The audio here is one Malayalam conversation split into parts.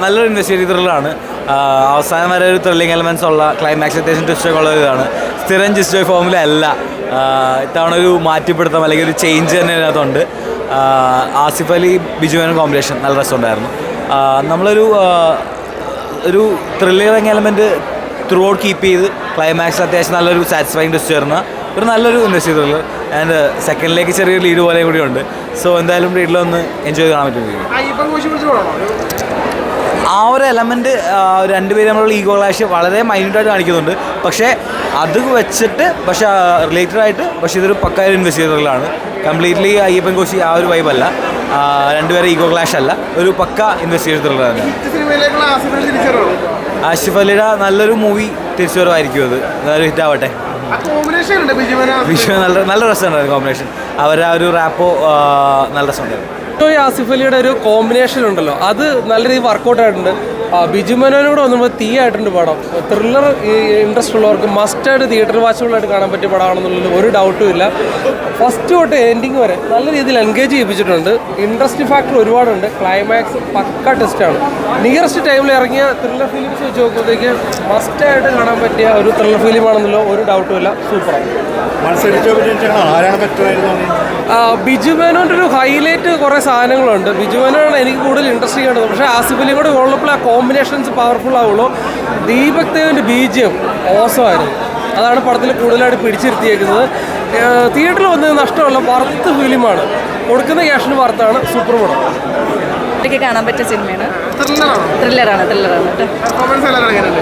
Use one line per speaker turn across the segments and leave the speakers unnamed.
നല്ലൊരു ഇൻവെസ്റ്റിഗേറ്റീവ് ത്രില്ലറാണ്. അവസാനം വരെ ഒരു ത്രില്ലിംഗ് എലമെൻറ്റ്സ് ഉള്ള ക്ലൈമാക്സ് അത്യാവശ്യം ട്വിസ്റ്റൊക്കെ ഉള്ള ഇതാണ്. സ്ഥിരം ജിസ്റ്റ് ജോയ് ഫോമിലെ അല്ല, ഇത്തവണ ഒരു മാറ്റിപ്പിടുത്തം അല്ലെങ്കിൽ ഒരു ചേഞ്ച് തന്നെ ഇതിനകത്തുണ്ട്. ആസിഫ് അലി ബിജു മേനോൻ കോമ്പിനേഷൻ നല്ല രസമുണ്ടായിരുന്നു. നമ്മളൊരു thrilling element through out keep ചെയ്ത് ക്ലൈമാക്സ് അത്യാവശ്യം നല്ലൊരു സാറ്റിസ്ഫൈങ് ട്വിസ്റ്റ് ചേർന്ന ഒരു നല്ലൊരു ഇൻവെസ്റ്റിഗേറ്റീവ് ത്രില്ലർ. ആൻഡ് സെക്കൻഡിലേക്ക് ചെറിയൊരു ലീഡ് പോലെ കൂടി ഉണ്ട്. സോ എന്തായാലും വീട്ടിലൊന്ന് എൻജോയ് കാണാൻ പറ്റും. ആ ഒരു എലമെൻറ്റ് രണ്ടുപേരും നമ്മളുള്ള ഈഗോ ക്ലാഷ് വളരെ മൈന്യൂട്ടായിട്ട് കാണിക്കുന്നുണ്ട്. പക്ഷേ അത് വെച്ചിട്ട് റിലേറ്റഡ് ആയിട്ട് ഇതൊരു പക്ക ഒരു ഇൻവെസ്റ്റിഗേറ്ററിലാണ്. കംപ്ലീറ്റ്ലി അയ്യപ്പൻ കോശി ആ ഒരു വൈബല്ല, രണ്ടുപേരെ ഈഗോ ക്ലാഷ് അല്ല, ഒരു പക്ക ഇൻവെസ്റ്റിഗേറ്റർ തന്നെയാണ്. ആസിഫ് അലിയുടെ നല്ലൊരു മൂവി തിരിച്ചുവരവായിരിക്കും, അത് നല്ലൊരു ഹിറ്റ് ആവട്ടെ. വിഷു നല്ല രസമുണ്ടായിരുന്നു കോമ്പിനേഷൻ, അവരുടെ ആ ഒരു റാപ്പോ നല്ല രസമുണ്ടായിരുന്നു.
ആസിഫ് അലിയുടെ ഒരു കോമ്പിനേഷൻ ഉണ്ടല്ലോ, അത് നല്ല രീതിയിൽ വർക്കൗട്ട് ആയിട്ടുണ്ട്. ബിജു മേനോനോട് വന്നപ്പോൾ തീ ആയിട്ടുണ്ട് പടം. ത്രില്ലർ ഇൻട്രസ്റ്റ് ഉള്ളവർക്ക് മസ്റ്റായിട്ട് തിയേറ്റർ വാച്ചബിളായിട്ട് കാണാൻ പറ്റിയ പടമാണെന്നുള്ളതിൽ ഒരു ഡൗട്ടും ഇല്ല. ഫസ്റ്റ് തൊട്ട് എൻഡിങ് വരെ നല്ല രീതിയിൽ എൻഗേജ് ചെയ്യിപ്പിച്ചിട്ടുണ്ട്. ഇൻട്രസ്റ്റ് ഫാക്ടർ ഒരുപാടുണ്ട്. ക്ലൈമാക്സ് പക്ക ടെസ്റ്റാണ്. നിയറസ്റ്റ് ടൈമിൽ ഇറങ്ങിയ ത്രില്ലർ ഫിലിംസ് വെച്ച് നോക്കുമ്പോഴത്തേക്ക് മസ്റ്റായിട്ട് കാണാൻ പറ്റിയ ഒരു ത്രില്ലർ ഫിലിമാണെന്നുള്ള ഒരു ഡൗട്ടും ഇല്ല. സൂപ്പറാണ്. ബിജു മേനോൻ്റെ ഒരു ഹൈലൈറ്റ് കുറേ സാധനങ്ങളുണ്ട്. ബിജു മേനോനാണ് എനിക്ക് കൂടുതൽ ഇൻട്രസ്റ്റിംഗ് ആയിട്ട്. പക്ഷേ ആസിഫ് അലിയും കൂടെ ഉള്ളപ്പോൾ ആ കോമ്പിനേഷൻസ് പവർഫുൾ ആവുള്ളൂ. ദീപക് ദേവിൻ്റെ ബീജിയം ഓസമായിരുന്നു. അതാണ് പടത്തിൽ കൂടുതലായിട്ട് പിടിച്ചിരുത്തിയേക്കുന്നത്. തിയേറ്ററിൽ വന്നത് നഷ്ടമല്ല, വർത്ത് ഫിലിമാണ്. കൊടുക്കുന്ന ക്യാഷിന് വർത്താണ്. സൂപ്പർ പടം.
കാണാൻ പറ്റിയ സിനിമയാണ്. ത്രില്ലറാണ്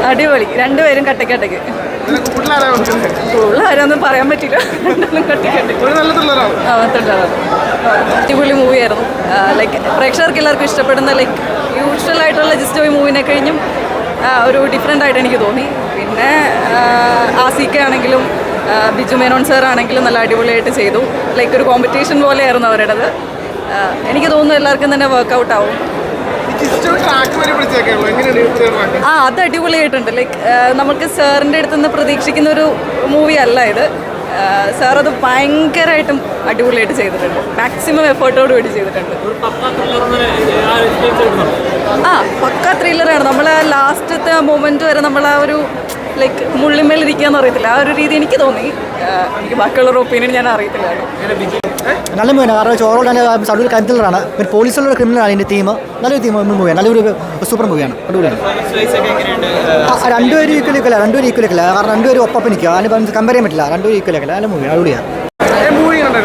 അടിപൊളി. രണ്ടുപേരും കട്ടക്കട്ടക്ക്. കൂടുതലാരൊന്നും പറയാൻ പറ്റില്ല. അടിപൊളി മൂവിയായിരുന്നു. ലൈക്ക് പ്രേക്ഷകർക്ക് എല്ലാവർക്കും ഇഷ്ടപ്പെടുന്ന ലൈക്ക് യൂഷ്വൽ ആയിട്ടുള്ള ജിസ്റ്റ് ജോയ് മൂവിനെ കഴിഞ്ഞും ഒരു ഡിഫറെൻ്റ് ആയിട്ട് എനിക്ക് തോന്നി. പിന്നെ ആസിക്ക ആണെങ്കിലും ബിജു മേനോൻ സാർ ആണെങ്കിലും നല്ല അടിപൊളിയായിട്ട് ചെയ്തു. ലൈക്ക് ഒരു കോമ്പറ്റീഷൻ പോലെയായിരുന്നു അവരുടേത്. എനിക്ക് തോന്നുന്നു എല്ലാവർക്കും തന്നെ വർക്കൗട്ട് ആവും. അത് അടിപൊളിയായിട്ടുണ്ട്. ലൈക്ക് നമുക്ക് സാറിൻ്റെ അടുത്ത് നിന്ന് പ്രതീക്ഷിക്കുന്ന ഒരു മൂവി അല്ല ഇത്. സാർ അത് ഭയങ്കരമായിട്ടും അടിപൊളിയായിട്ട് ചെയ്തിട്ടുണ്ട്. മാക്സിമം എഫേർട്ടോട് കൂടി ചെയ്തിട്ടുണ്ട്. പക്ക ത്രില്ലറാണ്. നമ്മൾ ലാസ്റ്റത്തെ മൊമെൻറ്റ് വരെ നമ്മൾ ആ ഒരു ലൈക്ക് മുള്ളിമേലിരിക്കുകയെന്ന് അറിയത്തില്ല, ആ ഒരു രീതി എനിക്ക് തോന്നി. എനിക്ക് ബാക്കിയുള്ളൊരു ഒപ്പീനിയൻ ഞാൻ അറിയത്തില്ലായിരുന്നു.
നല്ല മൂവിയാണ്. കാരണം ചോറോട് നല്ല സൗണ്ട് ത്രില്ലറാണ്. പിന്നെ പോലീസുള്ള ക്രിമിനലാണ് ഇതിൻ്റെ തീം. നല്ലൊരു മൂവിയാണ്, നല്ലൊരു സൂപ്പർ മൂവിയാണ്. അടിപൊളിയാണ്. രണ്ടുപേരും ഈക്വലല്ല. കാരണം രണ്ടുപേരും ഒപ്പം നിൽക്കുക, അതിന് കമ്പയർ ചെയ്യാൻ പറ്റില്ല. രണ്ടുപേരും ഈക്വലല്ല. നല്ല മൂവിയാണ്, അടിപൊളിയാണ്.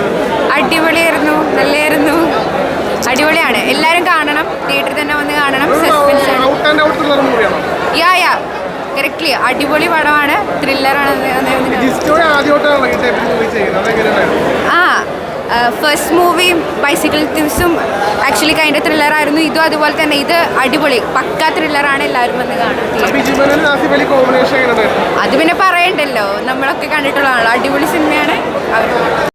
അടിപൊളിയായിരുന്നു, നല്ലായിരുന്നു, അടിപൊളിയാണ്. എല്ലാവരും കാണണം, തിയേറ്ററിൽ തന്നെ വന്ന് കാണണം. യാ കറക്റ്റ്ലി അടിപൊളി പടമാണ്. ത്രില്ലറാണ്. ഫസ്റ്റ് മൂവിയും ബൈസിക്കിൾ തിങ്സും ആക്ച്വലി കൈൻഡ് ത്രില്ലറായിരുന്നു. ഇതും അതുപോലെ തന്നെ. ഇത് അടിപൊളി പക്ക ത്രില്ലറാണ്. എല്ലാവരും വന്ന് കാണും. അത് പിന്നെ പറയണ്ടല്ലോ, നമ്മളൊക്കെ കണ്ടിട്ടുള്ളതാണല്ലോ. അടിപൊളി സിനിമയാണ് അവർ.